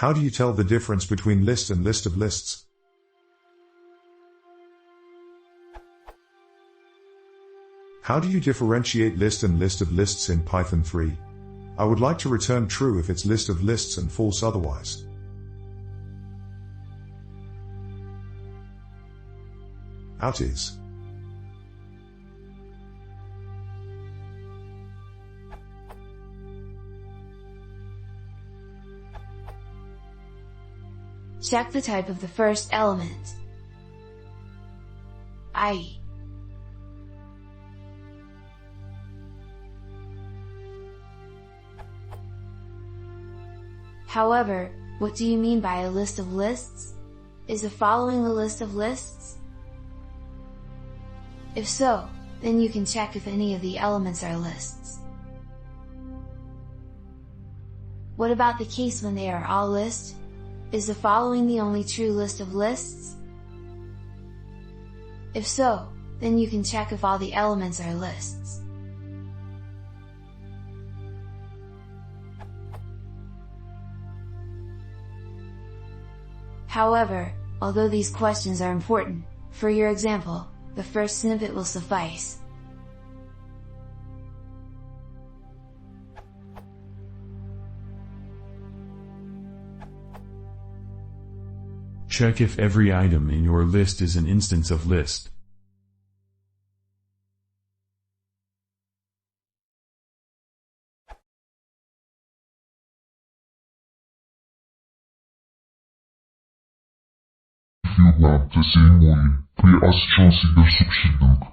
How do you tell the difference between list and list of lists? How do you differentiate list and list of lists in Python 3? I would like to return true if it's list of lists and false otherwise. Out is. Check the type of the first element, i.e. However, what do you mean by a list of lists? Is the following a list of lists? If so, then you can check if any of the elements are lists. What about the case when they are all lists? Is the following the only true list of lists? If so, then you can check if all the elements are lists. However, although these questions are important, for your example, the first snippet will suffice. Check if every item in your list is an instance of list. Chwila, to się mówi, prie as książki do subsiduk.